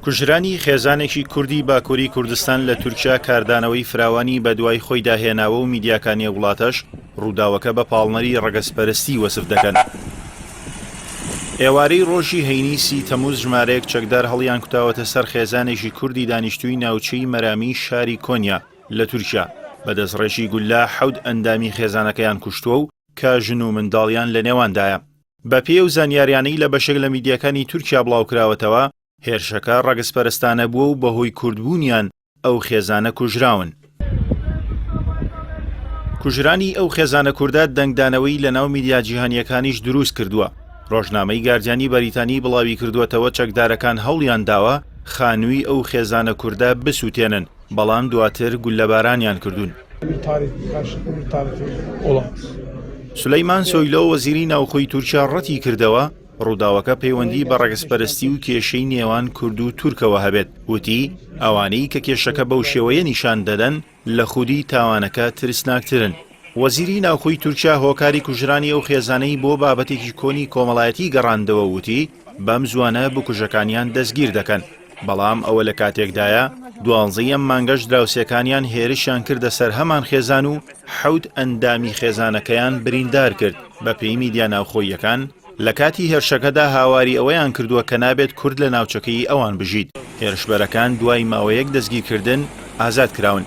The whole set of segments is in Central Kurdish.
کوژرانی خێزانێکی کوردی باکووری کوردستان لە تورکیا کاردانەوەی فراوانی بە دوای خۆی داهێناوە و میدیاکانی وڵاتەش ڕووداوەکە بە پاڵنەری ڕەگەزپەرستی وەسف دەکەن. ئێوارەی ڕۆژی هەینی 30 تەمووز ژمارەیەک چەکدار هەڵیان کوتاوەتە سەر خێزانێکی کوردی دانیشتووی ناوچەی مەرامی شاری کۆنیا لە تورکیا. بەدەستڕێژی گولا 7 ئەندامی خێزانەکەیان کوشتووە و کە ژن و منداڵیان لە نێواندایە. بە پێ و زانیاریانەی لە بەشێک لە میدیاکانی تورکیا بڵاوکراوەتەوە، هێرشەکە ڕەگەزپەرستانە بووە و بەهۆی کوردبوونیان ئەو خێزانە کوژراون. کوژرانی ئەو خێزانە کوردە دەنگدانەوەی لە ناو میدیا جیهانیەکانیش دروست کردووە. ڕۆژنامەی گاردیانی بەریتانی بڵاوی کردووەتەوە چەکدارەکان هەوڵیان داوە خانووی ئەو خێزانە کوردە بسووتێنن، بەڵام دواتر گولەبارانیان کردوون. سولەیمان سۆیلۆ وەزیری ناوخۆی تورکیا ڕەتی کردەوە ڕووداوەکە پەیوەندی بە ڕەگەزپەرستی و کێشەی نێوان کورد و تورکەوە هەبێت. وتی ئەوانەی کە کێشەکە بەو شێوەیە نیشان دەدەن لە خودی تاوانەکە ترسناکترن. وەزیری ناوخۆی تورکیا هۆکاری کوژرانی ئەو خێزانەی بۆ بابەتێکی کۆنی کۆمەڵایەتی گەڕاندەوە، وتی بەم زوانە بکوژەکانیان دەستگیر دەکەن، بەڵام ئەوە لە کاتێکدایە 12 مانگەش دراوسەکانیان هێرشیان کردە سەر هەمان خێزان و 7 ئەندامی خێزانەکەیان بریندار کرد. بە پێی میدیا ناوخۆییەکان لە کاتی هێرشەکەدا هاواری ئەوەیان کردووە کە نابێت کورد لە ناوچەکەی ئەوان بژیت. هێرشبەرەکان دوای ماوەیەک دەستگیرکردن ئازاد کراون.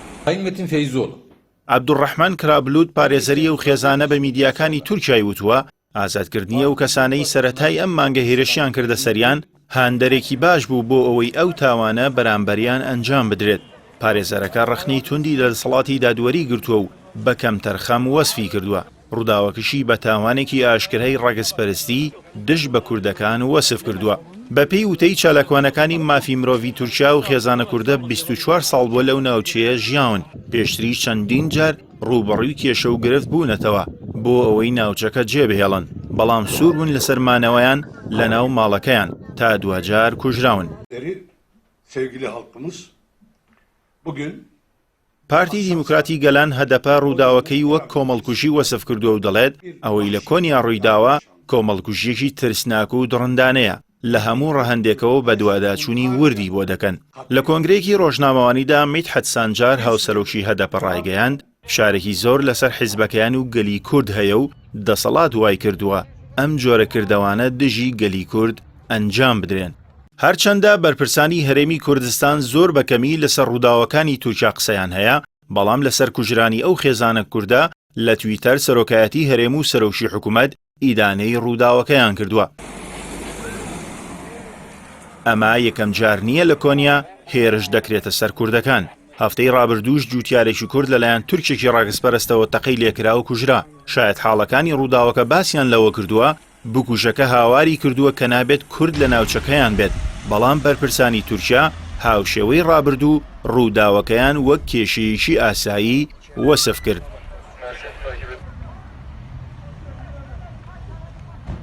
عەبدوڕەحمان کرابلوود پارێزەری ئەو خێزانە بە میدیاکانی تورکیای وتووە ئازادکردنی ئەو کەسانەی سەرەتای ئەم مانگە هێرشیان کردە سەریان هاندەرێکی باش بوو بۆ ئەوەی ئەو تاوانە بەرامبەریان ئەنجام بدرێت. پارێزەرەکە ڕەخنەی توندی لە دەسەڵاتی دادوەری گرتووە و بە کەمتەرخەم وەسفی کردووە. ڕووداوەکەشی بە تاوانێکی ئاشکرای ڕەگەزپەرستی دژ بە کوردەکان وەسف کردووە. بە پێی وتەی چالاکوانەکانی مافی مرۆڤی تورکیا و خێزانە کوردە 24 ساڵ بۆ لەو ناوچەیە ژیاون، پێشتری چەندین جار ڕووبەڕووی کێشە و گرفت بوونەتەوە بۆ ئەوەی ناوچەکە جێبهێڵن، بەڵام سوور بوون لەسەر مانەوەیان لە ناو ماڵەکەیان تا دوجار کوژراون. پارتی دیموکراتی گەلان هەدەپە ڕووداوەکەی وەک کۆمەڵکوژی وەسف کردووە و دەڵێت ئەوەی لە کۆنیا ڕوویداوە کۆمەڵکوژیەکی ترسناک و دڕندانەیە، لە هەموو ڕەهەندێکەوە بە دوواداچوونی وردی بۆ دەکەن. لە کۆنگرێکی ڕۆژنامەوانیدا میدحەت سانجار هاوسەرۆکی هەدەپە ڕایگەیاند شارێکی زۆر لەسەر حیزبەکەیان و گەلی کورد هەیە و دەسەڵات وای کردووە ئەم جۆرە کردەوانە دژی گەلی کورد ئەنجام بدرێن. هەرچەندە بەرپرسانی هەرێمی کوردستان زۆر بەکەمی لەسەر ڕووداوەکانی تورکیا قسەیان هەیە، بەڵام لەسەر کوژرانی ئەو خێزانە کوردە لە تویتەر سەرۆکایەتی هەرێم و سەرۆشی حکوومەت ئیدانەی ڕووداوەکەیان کردووە. ئەمە یەکەم جار نییە لە کۆنیا هێرش دەکرێتە سەر کوردەکان. هەفتەی ڕابردووش جوتیارێکی کورد لەلایەن تورکێکی ڕاگەزپەرستەوە تەقەی لێکرا و کوژرا. شاید حاڵەکانی ڕووداوەکە باسییان لەوە کردووە بکوژەکە هاواری کردووە کە نابێت کورد لە ناوچەکەیان بێت، بەڵام بەرپرسانی تورکیا هاوشێوەی ڕابردوو ڕووداوەکەیان وەک کێشەیەکی ئاسایی وەسف کرد.